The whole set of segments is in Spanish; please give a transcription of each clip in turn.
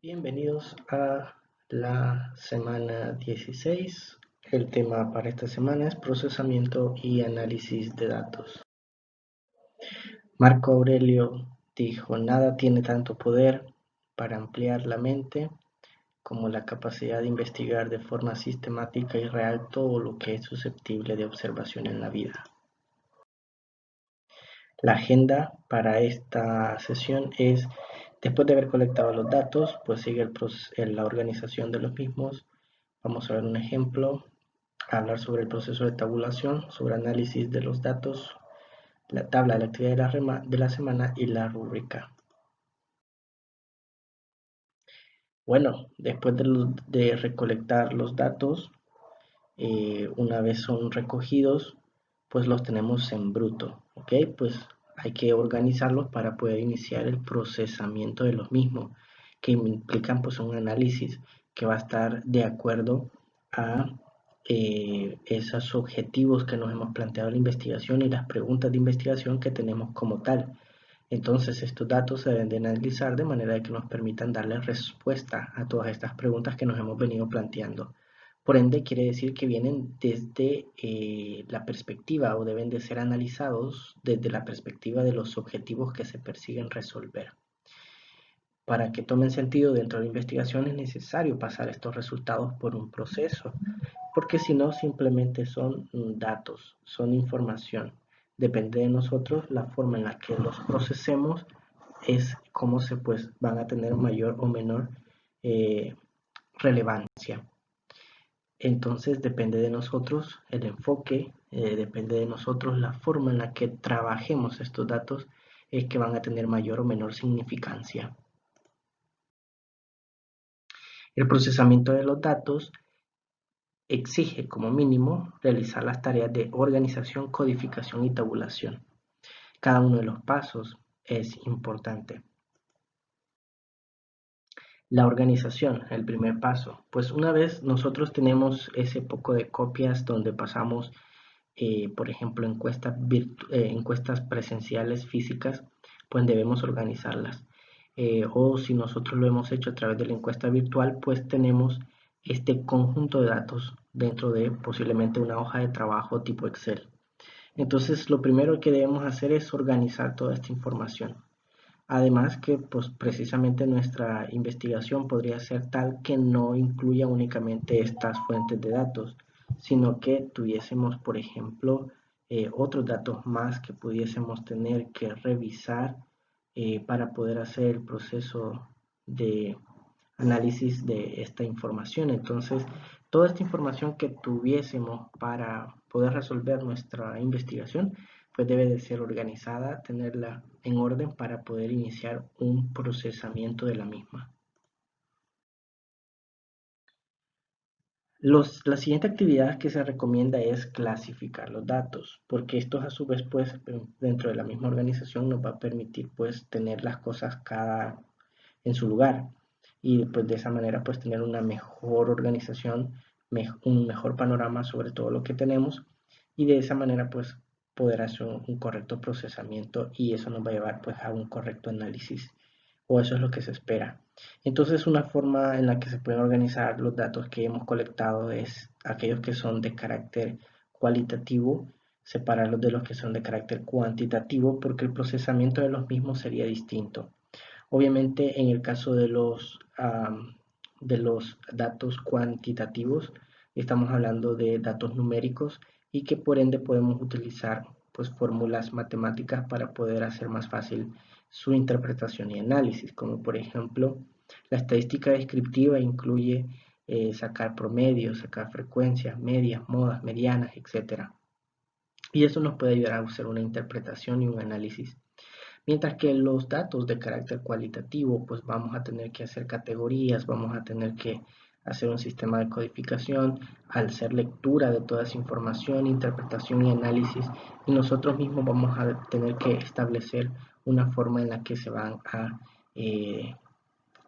Bienvenidos a la semana 16. El tema para esta semana es procesamiento y análisis de datos. Marco Aurelio dijo, nada tiene tanto poder para ampliar la mente como la capacidad de investigar de forma sistemática y real todo lo que es susceptible de observación en la vida. La agenda para esta sesión es, después de haber colectado los datos, pues sigue la organización de los mismos. Vamos a ver un ejemplo, hablar sobre el proceso de tabulación, sobre análisis de los datos, la tabla de la actividad de la semana y la rúbrica. Bueno, después de recolectar los datos, una vez son recogidos, pues los tenemos en bruto, ¿ok? Pues hay que organizarlos para poder iniciar el procesamiento de los mismos, que implican pues un análisis que va a estar de acuerdo a esos objetivos que nos hemos planteado en la investigación y las preguntas de investigación que tenemos como tal. Entonces estos datos se deben de analizar de manera que nos permitan darle respuesta a todas estas preguntas que nos hemos venido planteando. Por ende, quiere decir que vienen desde la perspectiva o deben de ser analizados desde la perspectiva de los objetivos que se persiguen resolver. Para que tomen sentido dentro de la investigación es necesario pasar estos resultados por un proceso, porque si no simplemente son datos, son información. Depende de nosotros la forma en la que los procesemos es cómo se pues van a tener mayor o menor relevancia. Entonces depende de nosotros el enfoque, depende de nosotros la forma en la que trabajemos estos datos, es que van a tener mayor o menor significancia. El procesamiento de los datos exige como mínimo realizar las tareas de organización, codificación y tabulación. Cada uno de los pasos es importante. La organización, el primer paso. Pues una vez nosotros tenemos ese poco de copias donde pasamos, por ejemplo, encuestas presenciales físicas, pues debemos organizarlas. O si nosotros lo hemos hecho a través de la encuesta virtual, pues tenemos este conjunto de datos dentro de posiblemente una hoja de trabajo tipo Excel. Entonces, lo primero que debemos hacer es organizar toda esta información. Además que pues precisamente nuestra investigación podría ser tal que no incluya únicamente estas fuentes de datos, sino que tuviésemos, por ejemplo, otros datos más que pudiésemos tener que revisar para poder hacer el proceso de análisis de esta información. Entonces, toda esta información que tuviésemos para poder resolver nuestra investigación, pues debe de ser organizada, tenerla en orden para poder iniciar un procesamiento de la misma. La siguiente actividad que se recomienda es clasificar los datos, porque esto a su vez pues dentro de la misma organización nos va a permitir pues tener las cosas cada en su lugar y pues de esa manera pues tener una mejor organización, un mejor panorama sobre todo lo que tenemos y de esa manera pues poder hacer un correcto procesamiento y eso nos va a llevar pues a un correcto análisis o eso es lo que se espera. Entonces una forma en la que se pueden organizar los datos que hemos colectado es aquellos que son de carácter cualitativo, separarlos de los que son de carácter cuantitativo porque el procesamiento de los mismos sería distinto. Obviamente en el caso de los datos cuantitativos estamos hablando de datos numéricos y que por ende podemos utilizar pues fórmulas matemáticas para poder hacer más fácil su interpretación y análisis, como por ejemplo la estadística descriptiva incluye sacar promedios, sacar frecuencias, medias, modas, medianas, etc. Y eso nos puede ayudar a hacer una interpretación y un análisis. Mientras que los datos de carácter cualitativo, pues vamos a tener que hacer categorías, vamos a tener que hacer un sistema de codificación, al hacer lectura de toda esa información, interpretación y análisis, y nosotros mismos vamos a tener que establecer una forma en la que se van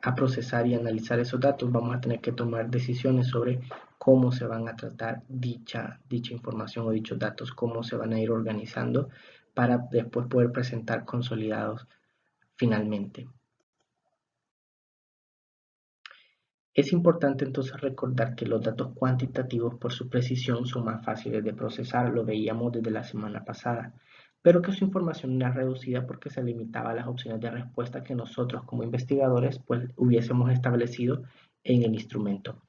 a procesar y analizar esos datos. Vamos a tener que tomar decisiones sobre cómo se van a tratar dicha información o dichos datos, cómo se van a ir organizando para después poder presentar consolidados finalmente. Es importante entonces recordar que los datos cuantitativos por su precisión son más fáciles de procesar, lo veíamos desde la semana pasada, pero que su información era reducida porque se limitaba a las opciones de respuesta que nosotros como investigadores pues hubiésemos establecido en el instrumento.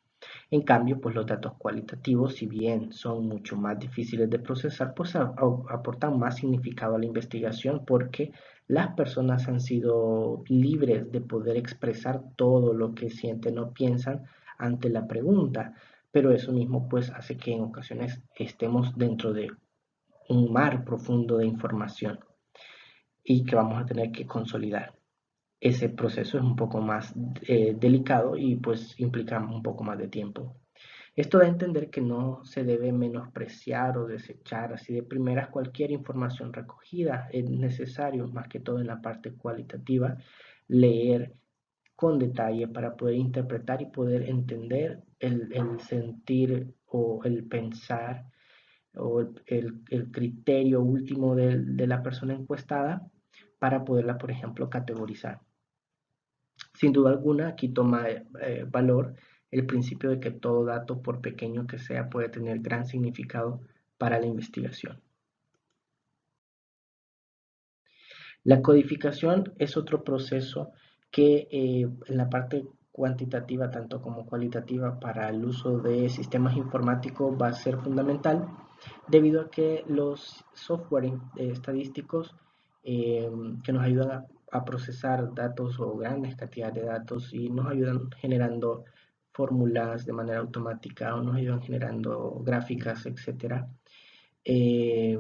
En cambio, pues los datos cualitativos, si bien son mucho más difíciles de procesar, pues aportan más significado a la investigación porque las personas han sido libres de poder expresar todo lo que sienten o piensan ante la pregunta. Pero eso mismo pues hace que en ocasiones estemos dentro de un mar profundo de información y que vamos a tener que consolidar. Ese proceso es un poco más delicado y pues implica un poco más de tiempo. Esto da a entender que no se debe menospreciar o desechar así de primeras cualquier información recogida. Es necesario, más que todo en la parte cualitativa, leer con detalle para poder interpretar y poder entender el sentir o el pensar o el criterio último de la persona encuestada para poderla, por ejemplo, categorizar. Sin duda alguna, aquí toma valor el principio de que todo dato, por pequeño que sea, puede tener gran significado para la investigación. La codificación es otro proceso que en la parte cuantitativa, tanto como cualitativa, para el uso de sistemas informáticos va a ser fundamental, debido a que los software estadísticos eh, que nos ayudan a procesar datos o grandes cantidades de datos y nos ayudan generando fórmulas de manera automática o nos ayudan generando gráficas, etcétera. Eh,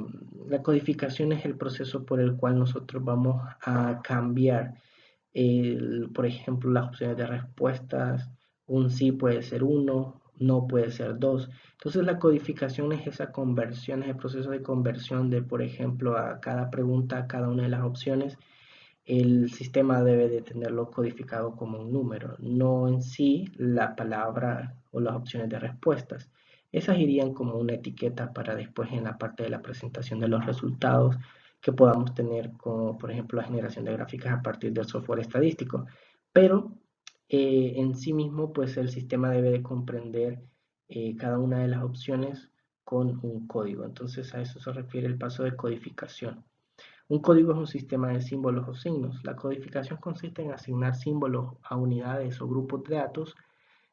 la codificación es el proceso por el cual nosotros vamos a cambiar, por ejemplo, las opciones de respuestas. Un sí puede ser uno, no puede ser dos. Entonces la codificación es esa conversión, es el proceso de conversión de, por ejemplo, a cada pregunta, a cada una de las opciones. El sistema debe de tenerlo codificado como un número, no en sí la palabra o las opciones de respuestas. Esas irían como una etiqueta para después en la parte de la presentación de los resultados que podamos tener, como por ejemplo la generación de gráficas a partir del software estadístico. Pero en sí mismo, pues el sistema debe de comprender cada una de las opciones con un código. Entonces a eso se refiere el paso de codificación. Un código es un sistema de símbolos o signos. La codificación consiste en asignar símbolos a unidades o grupos de datos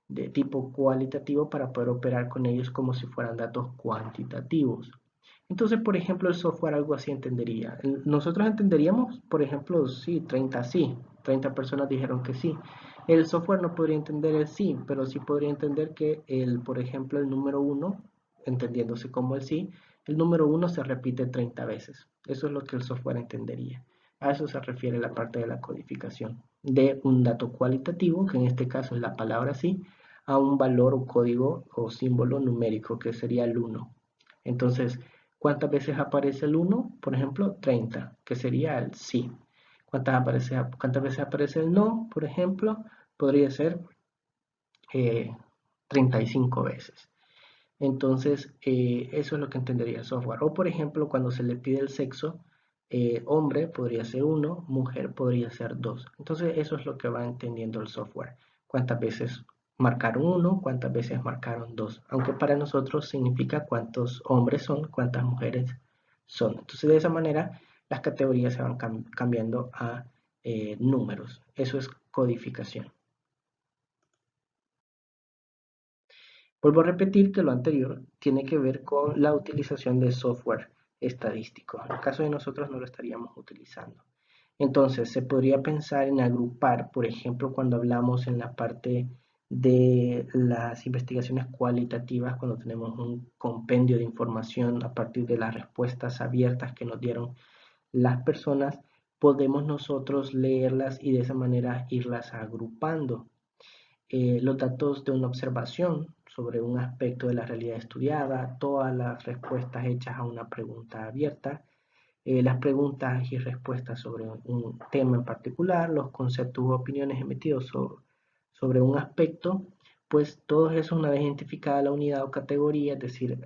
de tipo cualitativo para poder operar con ellos como si fueran datos cuantitativos. Entonces, por ejemplo, el software algo así entendería. Nosotros entenderíamos, por ejemplo, sí, 30 sí, 30 personas dijeron que sí. El software no podría entender el sí, pero sí podría entender que por ejemplo, el número uno, entendiéndose como el sí, el número uno se repite 30 veces. Eso es lo que el software entendería. A eso se refiere la parte de la codificación de un dato cualitativo, que en este caso es la palabra sí, a un valor o código o símbolo numérico, que sería el uno. Entonces, ¿cuántas veces aparece el uno? Por ejemplo, 30, que sería el sí. ¿Cuántas veces aparece el no? Por ejemplo, podría ser 35 veces. Entonces, eso es lo que entendería el software. O, por ejemplo, cuando se le pide el sexo, hombre podría ser uno, mujer podría ser dos. Entonces, eso es lo que va entendiendo el software. ¿Cuántas veces marcaron uno? ¿Cuántas veces marcaron dos? Aunque para nosotros significa cuántos hombres son, cuántas mujeres son. Entonces, de esa manera, las categorías se van cambiando a números. Eso es codificación. Vuelvo a repetir que lo anterior tiene que ver con la utilización de software estadístico. En el caso de nosotros no lo estaríamos utilizando. Entonces, se podría pensar en agrupar, por ejemplo, cuando hablamos en la parte de las investigaciones cualitativas, cuando tenemos un compendio de información a partir de las respuestas abiertas que nos dieron las personas, podemos nosotros leerlas y de esa manera irlas agrupando los datos de una observación sobre un aspecto de la realidad estudiada, todas las respuestas hechas a una pregunta abierta, las preguntas y respuestas sobre un tema en particular, los conceptos u opiniones emitidos sobre un aspecto, pues todo eso una vez identificada la unidad o categoría, es decir,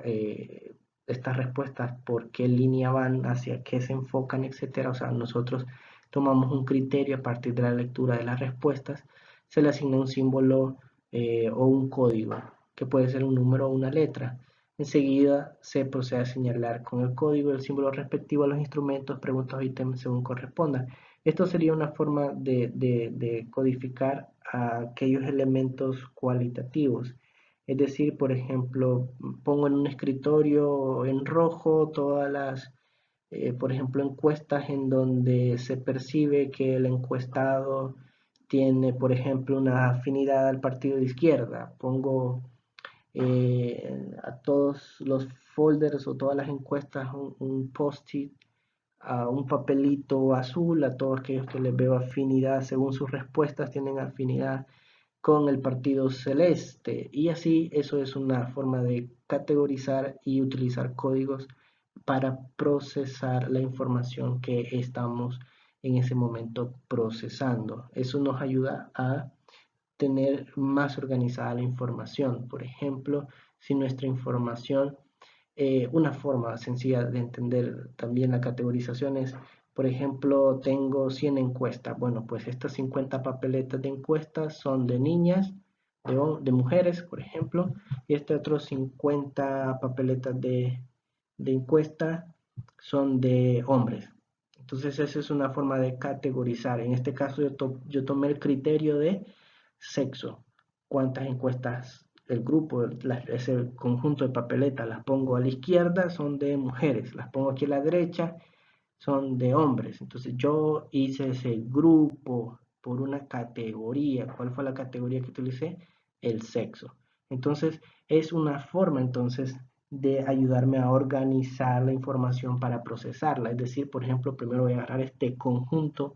estas respuestas, por qué línea van, hacia qué se enfocan, etcétera. O sea, nosotros tomamos un criterio a partir de la lectura de las respuestas, se le asigna un símbolo o un código, que puede ser un número o una letra. Enseguida se procede a señalar con el código el símbolo respectivo a los instrumentos, preguntas o ítems según corresponda. Esto sería una forma de codificar aquellos elementos cualitativos. Es decir, por ejemplo, pongo en un escritorio en rojo todas las, por ejemplo, encuestas en donde se percibe que el encuestado tiene, por ejemplo, una afinidad al partido de izquierda. Pongo a todos los folders o todas las encuestas un post-it, a un papelito azul, a todos aquellos que les veo afinidad según sus respuestas tienen afinidad con el partido celeste. Y así eso es una forma de categorizar y utilizar códigos para procesar la información que estamos en ese momento procesando. Eso nos ayuda a tener más organizada la información. Por ejemplo, si nuestra información, una forma sencilla de entender también la categorización es, por ejemplo, tengo 100 encuestas. Bueno, pues estas 50 papeletas de encuestas son de niñas, de mujeres, por ejemplo, y este otros 50 papeletas de encuesta son de hombres. Entonces, esa es una forma de categorizar. En este caso, yo tomé el criterio de sexo. ¿Cuántas encuestas el grupo, ese conjunto de papeletas las pongo a la izquierda? Son de mujeres. Las pongo aquí a la derecha, son de hombres. Entonces yo hice ese grupo por una categoría. ¿Cuál fue la categoría que utilicé? El sexo. Entonces es una forma entonces de ayudarme a organizar la información para procesarla. Es decir, por ejemplo, primero voy a agarrar este conjunto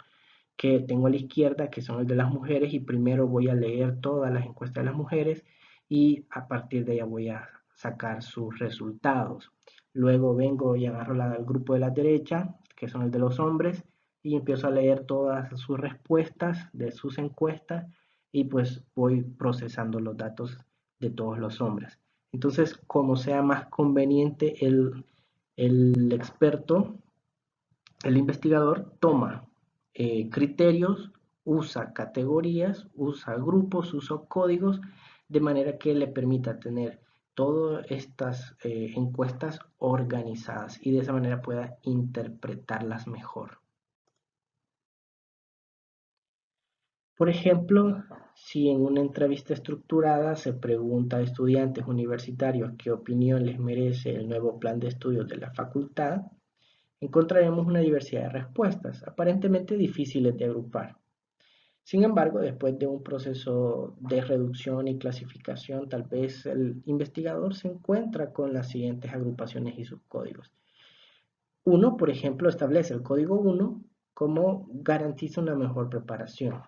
que tengo a la izquierda, que son el de las mujeres, y primero voy a leer todas las encuestas de las mujeres y a partir de ella voy a sacar sus resultados. Luego vengo y agarro el grupo de la derecha, que son el de los hombres, y empiezo a leer todas sus respuestas de sus encuestas y pues voy procesando los datos de todos los hombres. Entonces, como sea más conveniente, el experto, el investigador toma criterios, usa categorías, usa grupos, usa códigos, de manera que le permita tener todas estas encuestas organizadas y de esa manera pueda interpretarlas mejor. Por ejemplo, si en una entrevista estructurada se pregunta a estudiantes universitarios qué opinión les merece el nuevo plan de estudios de la facultad, encontraremos una diversidad de respuestas, aparentemente difíciles de agrupar. Sin embargo, después de un proceso de reducción y clasificación, tal vez el investigador se encuentra con las siguientes agrupaciones y subcódigos. Uno, por ejemplo, establece el código 1 como garantiza una mejor preparación.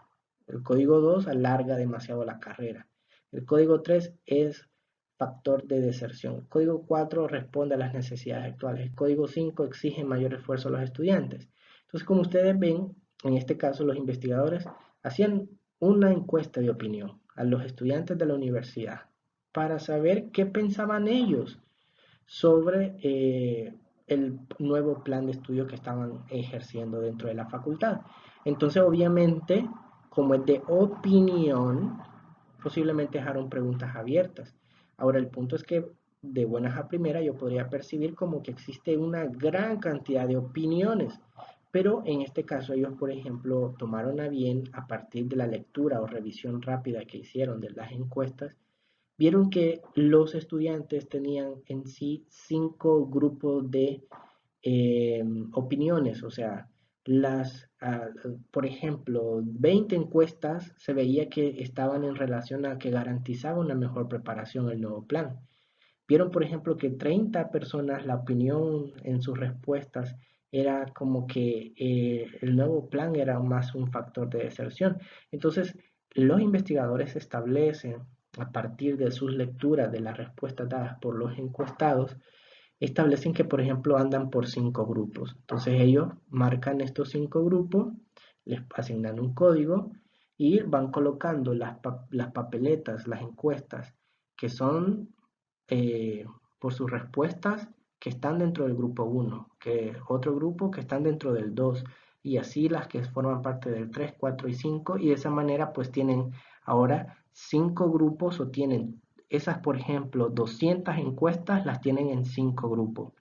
El código 2 alarga demasiado la carrera. El código 3 es factor de deserción. El código 4 responde a las necesidades actuales. El código 5 exige mayor esfuerzo a los estudiantes. Entonces, como ustedes ven, en este caso los investigadores hacían una encuesta de opinión a los estudiantes de la universidad para saber qué pensaban ellos sobre el nuevo plan de estudio que estaban ejerciendo dentro de la facultad. Entonces, obviamente, como es de opinión, posiblemente dejaron preguntas abiertas. Ahora, el punto es que de buenas a primeras yo podría percibir como que existe una gran cantidad de opiniones, pero en este caso ellos, por ejemplo, tomaron a bien a partir de la lectura o revisión rápida que hicieron de las encuestas, vieron que los estudiantes tenían en sí 5 grupos de opiniones, o sea, por ejemplo, 20 encuestas se veía que estaban en relación a que garantizaba una mejor preparación el nuevo plan. Vieron, por ejemplo, que 30 personas, la opinión en sus respuestas era como que el nuevo plan era más un factor de deserción. Entonces, los investigadores establecen, a partir de sus lecturas de las respuestas dadas por los encuestados, establecen que, por ejemplo, andan por 5 grupos. Entonces, ellos marcan estos 5 grupos, les asignan un código y van colocando las papeletas, las encuestas que son eh, por sus respuestas que están dentro del grupo 1, que otro grupo que están dentro del 2 y así las que forman parte del 3, 4 y 5 y de esa manera pues tienen ahora 5 grupos o tienen esas, por ejemplo, 200 encuestas, las tienen en 5 grupos.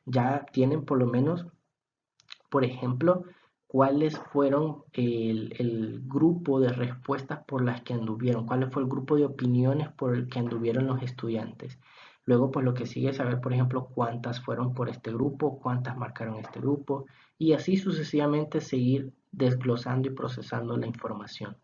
Ya tienen por lo menos, por ejemplo, cuáles fueron el grupo de respuestas por las que anduvieron, cuál fue el grupo de opiniones por el que anduvieron los estudiantes. Luego, pues lo que sigue es saber, por ejemplo, cuántas fueron por este grupo, cuántas marcaron este grupo, y así sucesivamente seguir desglosando y procesando la información.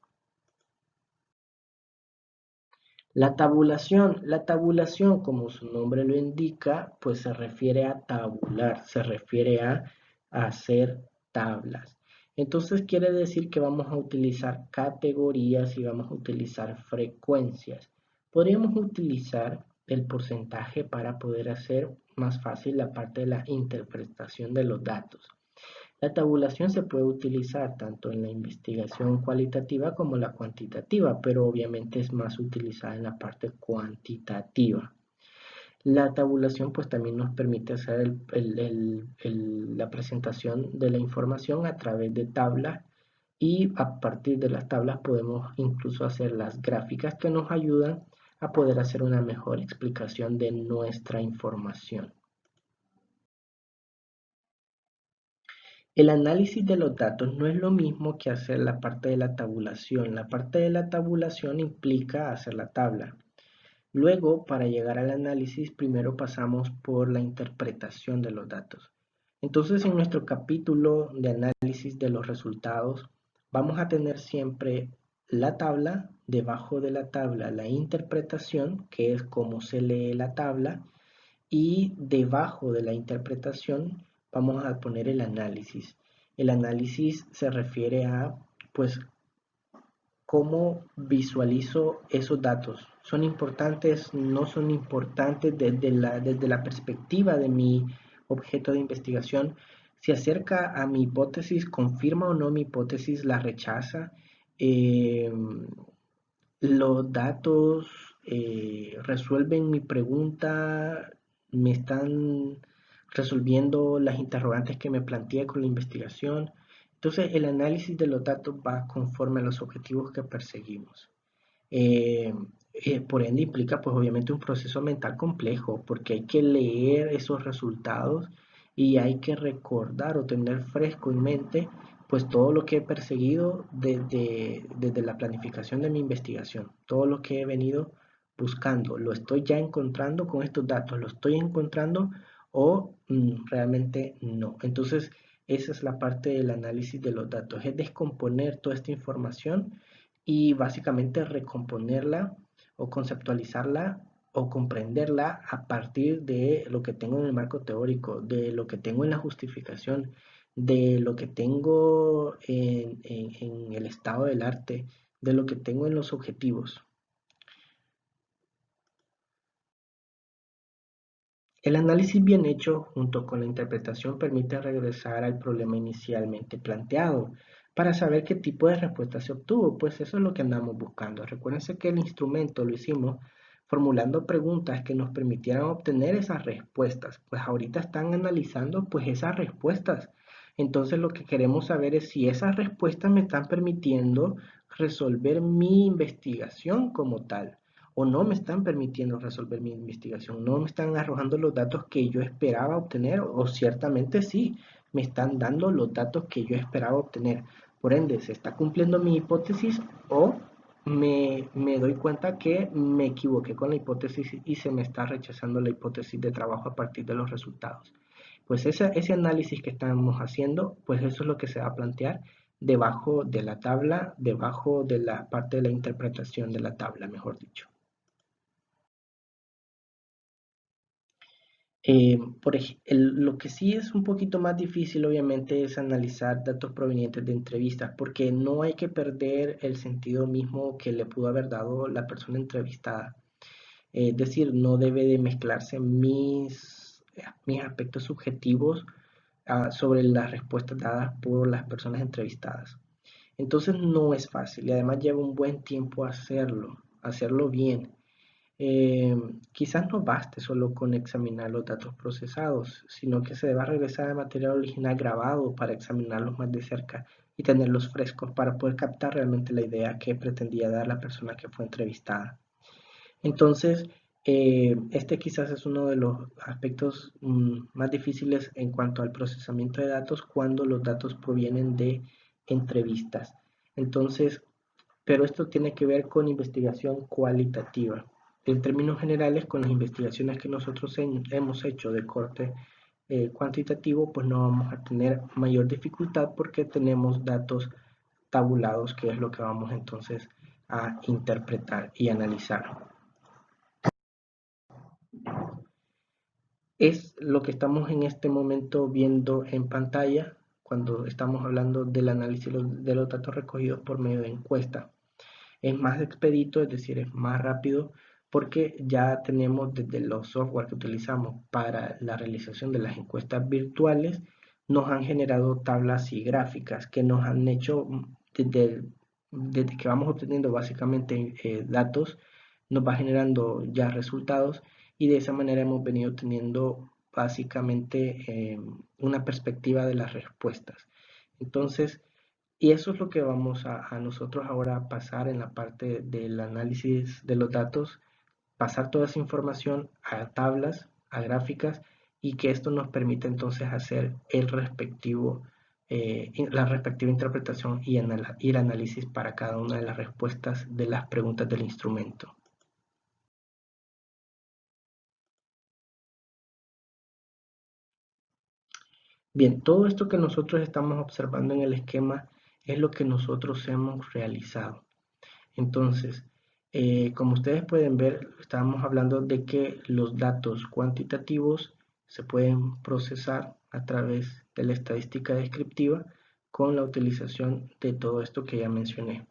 La tabulación, como su nombre lo indica, pues se refiere a tabular, se refiere a hacer tablas. Entonces quiere decir que vamos a utilizar categorías y vamos a utilizar frecuencias. Podríamos utilizar el porcentaje para poder hacer más fácil la parte de la interpretación de los datos. La tabulación se puede utilizar tanto en la investigación cualitativa como la cuantitativa, pero obviamente es más utilizada en la parte cuantitativa. La tabulación pues también nos permite hacer la presentación de la información a través de tablas y a partir de las tablas podemos incluso hacer las gráficas que nos ayudan a poder hacer una mejor explicación de nuestra información. El análisis de los datos no es lo mismo que hacer la parte de la tabulación. La parte de la tabulación implica hacer la tabla. Luego, para llegar al análisis, primero pasamos por la interpretación de los datos. Entonces, en nuestro capítulo de análisis de los resultados, vamos a tener siempre la tabla, debajo de la tabla la interpretación, que es cómo se lee la tabla, y debajo de la interpretación vamos a poner el análisis. El análisis se refiere a, pues, cómo visualizo esos datos. ¿Son importantes? ¿No son importantes desde la perspectiva de mi objeto de investigación? ¿Se acerca a mi hipótesis? ¿Confirma o no mi hipótesis? ¿La rechaza? Eh, los datos resuelven mi pregunta, me están resolviendo las interrogantes que me planteé con la investigación. Entonces, el análisis de los datos va conforme a los objetivos que perseguimos. Eh, por ende, implica, pues, obviamente un proceso mental complejo, porque hay que leer esos resultados y hay que recordar o tener fresco en mente pues todo lo que he perseguido desde la planificación de mi investigación, todo lo que he venido buscando, lo estoy ya encontrando con estos datos, lo estoy encontrando o realmente no. Entonces, esa es la parte del análisis de los datos, es descomponer toda esta información y básicamente recomponerla o conceptualizarla o comprenderla a partir de lo que tengo en el marco teórico, de lo que tengo en la justificación, de lo que tengo en el estado del arte, de lo que tengo en los objetivos. El análisis bien hecho junto con la interpretación permite regresar al problema inicialmente planteado para saber qué tipo de respuesta se obtuvo, pues eso es lo que andamos buscando. Recuérdense que el instrumento lo hicimos formulando preguntas que nos permitieran obtener esas respuestas, pues ahorita están analizando pues esas respuestas. Entonces lo que queremos saber es si esas respuestas me están permitiendo resolver mi investigación como tal o no me están permitiendo resolver mi investigación, no me están arrojando los datos que yo esperaba obtener, o ciertamente sí, me están dando los datos que yo esperaba obtener. Por ende, ¿se está cumpliendo mi hipótesis o me doy cuenta que me equivoqué con la hipótesis y se me está rechazando la hipótesis de trabajo a partir de los resultados? Pues ese análisis que estamos haciendo, pues eso es lo que se va a plantear debajo de la tabla, debajo de la parte de la interpretación de la tabla, mejor dicho. Lo que sí es un poquito más difícil, obviamente, es analizar datos provenientes de entrevistas, porque no hay que perder el sentido mismo que le pudo haber dado la persona entrevistada. Es decir, no debe de mezclarse mis aspectos subjetivos sobre las respuestas dadas por las personas entrevistadas. Entonces no es fácil y además lleva un buen tiempo hacerlo bien. Quizás no baste solo con examinar los datos procesados, sino que se deba regresar al material original grabado para examinarlos más de cerca y tenerlos frescos para poder captar realmente la idea que pretendía dar la persona que fue entrevistada. Entonces, este quizás es uno de los aspectos más difíciles en cuanto al procesamiento de datos cuando los datos provienen de entrevistas. Entonces, pero esto tiene que ver con investigación cualitativa. En términos generales, con las investigaciones que nosotros hemos hecho de corte cuantitativo, pues no vamos a tener mayor dificultad porque tenemos datos tabulados, que es lo que vamos entonces a interpretar y analizar. Es lo que estamos en este momento viendo en pantalla cuando estamos hablando del análisis de los datos recogidos por medio de encuesta. Es más expedito, es decir, es más rápido porque ya tenemos desde los software que utilizamos para la realización de las encuestas virtuales, nos han generado tablas y gráficas que nos han hecho desde que vamos obteniendo básicamente datos, nos va generando ya resultados y de esa manera hemos venido teniendo básicamente una perspectiva de las respuestas. Entonces, y eso es lo que vamos a nosotros ahora a pasar en la parte del análisis de los datos, pasar toda esa información a tablas, a gráficas, y que esto nos permite entonces hacer la respectiva interpretación y el análisis para cada una de las respuestas de las preguntas del instrumento. Bien, todo esto que nosotros estamos observando en el esquema es lo que nosotros hemos realizado. Entonces, como ustedes pueden ver, estábamos hablando de que los datos cuantitativos se pueden procesar a través de la estadística descriptiva con la utilización de todo esto que ya mencioné.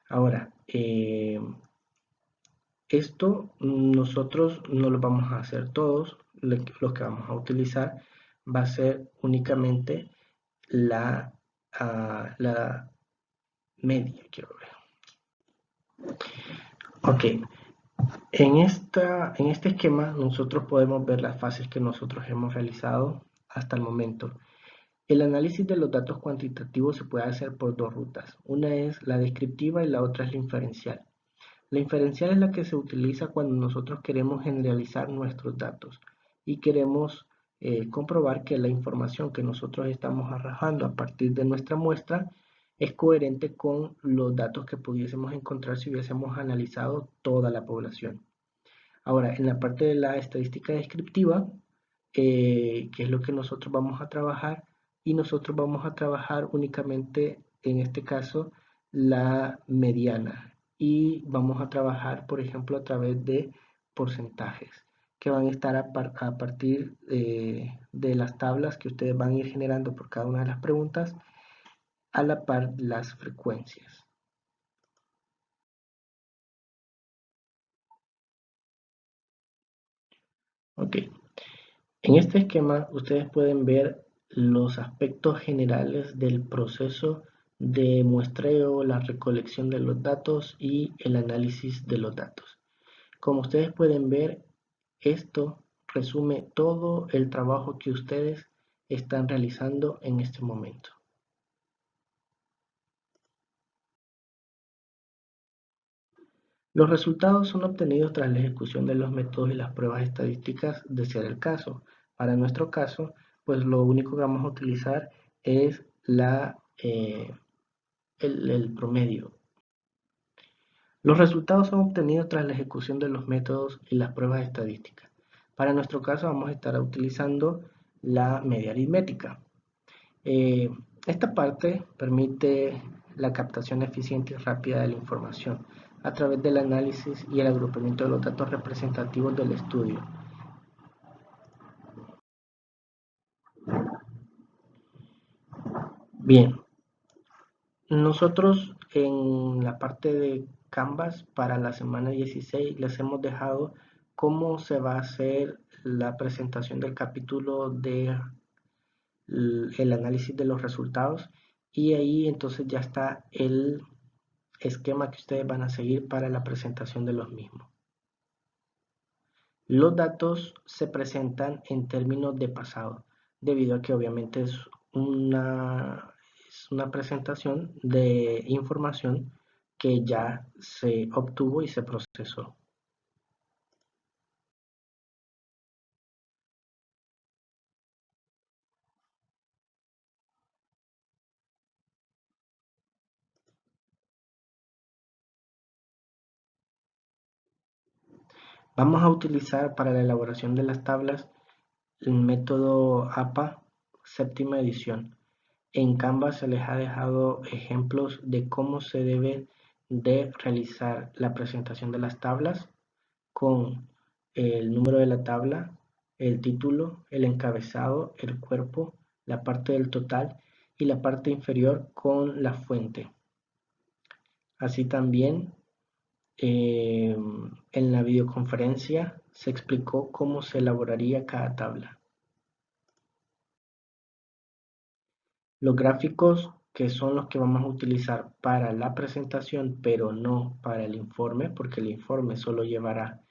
Ahora, esto nosotros no lo vamos a hacer todos, lo que vamos a utilizar va a ser únicamente la media, quiero ver. Ok, en este esquema nosotros podemos ver las fases que nosotros hemos realizado hasta el momento. El análisis de los datos cuantitativos se puede hacer por dos rutas. Una es la descriptiva y la otra es la inferencial. La inferencial es la que se utiliza cuando nosotros queremos generalizar nuestros datos y queremos comprobar que la información que nosotros estamos arrojando a partir de nuestra muestra es coherente con los datos que pudiésemos encontrar si hubiésemos analizado toda la población. Ahora, en la parte de la estadística descriptiva, que es lo que nosotros vamos a trabajar, y nosotros vamos a trabajar únicamente, en este caso, la mediana. Y vamos a trabajar, por ejemplo, a través de porcentajes, que van a estar a partir de las tablas que ustedes van a ir generando por cada una de las preguntas, a la par las frecuencias. Ok. En este esquema ustedes pueden ver los aspectos generales del proceso de muestreo, la recolección de los datos y el análisis de los datos. Como ustedes pueden ver, esto resume todo el trabajo que ustedes están realizando en este momento. Los resultados son obtenidos tras la ejecución de los métodos y las pruebas estadísticas de ser el caso. Para nuestro caso, pues lo único que vamos a utilizar es el promedio. Los resultados son obtenidos tras la ejecución de los métodos y las pruebas estadísticas. Para nuestro caso vamos a estar utilizando la media aritmética. Eh, Esta parte permite la captación eficiente y rápida de la información a través del análisis y el agrupamiento de los datos representativos del estudio. Bien, nosotros en la parte de Canvas para la semana 16 les hemos dejado cómo se va a hacer la presentación del capítulo de el análisis de los resultados y ahí entonces ya está el esquema que ustedes van a seguir para la presentación de los mismos. Los datos se presentan en términos de pasado, debido a que obviamente es una presentación de información que ya se obtuvo y se procesó. Vamos a utilizar para la elaboración de las tablas el método APA séptima edición. En Canva se les ha dejado ejemplos de cómo se debe de realizar la presentación de las tablas con el número de la tabla, el título, el encabezado, el cuerpo, la parte del total y la parte inferior con la fuente. Así también en la videoconferencia se explicó cómo se elaboraría cada tabla. Los gráficos que son los que vamos a utilizar para la presentación, pero no para el informe, porque el informe solo llevará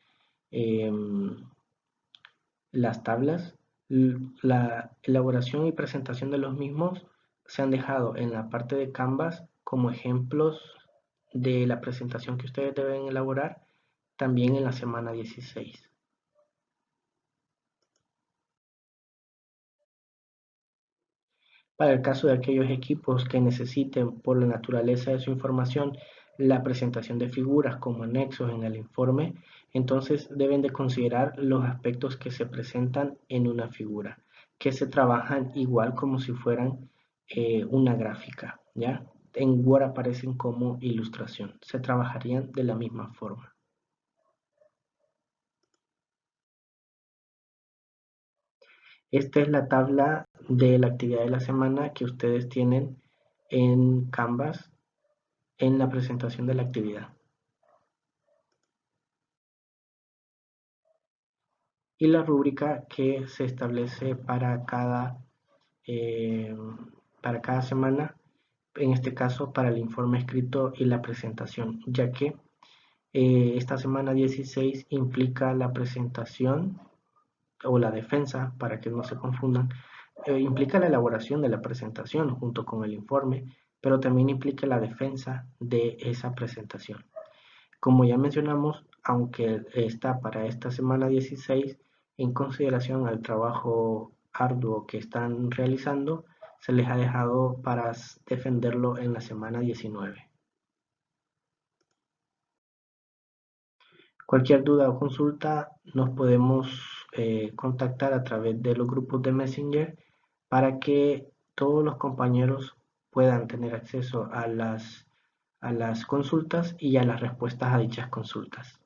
las tablas. La elaboración y presentación de los mismos se han dejado en la parte de Canvas como ejemplos de la presentación que ustedes deben elaborar también en la semana 16. Para el caso de aquellos equipos que necesiten, por la naturaleza de su información, la presentación de figuras como anexos en el informe, entonces deben de considerar los aspectos que se presentan en una figura, que se trabajan igual como si fueran una gráfica, ¿ya? En Word aparecen como ilustración, se trabajarían de la misma forma. Esta es la tabla de la actividad de la semana que ustedes tienen en Canvas en la presentación de la actividad. Y la rúbrica que se establece eh, para cada semana, en este caso para el informe escrito y la presentación, ya que esta semana 16 implica la presentación o la defensa, para que no se confundan, implica la elaboración de la presentación junto con el informe, pero también implica la defensa de esa presentación. Como ya mencionamos, aunque está para esta semana 16, en consideración al trabajo arduo que están realizando, se les ha dejado para defenderlo en la semana 19. Cualquier duda o consulta nos podemos contactar a través de los grupos de Messenger para que todos los compañeros puedan tener acceso a las consultas y a las respuestas a dichas consultas.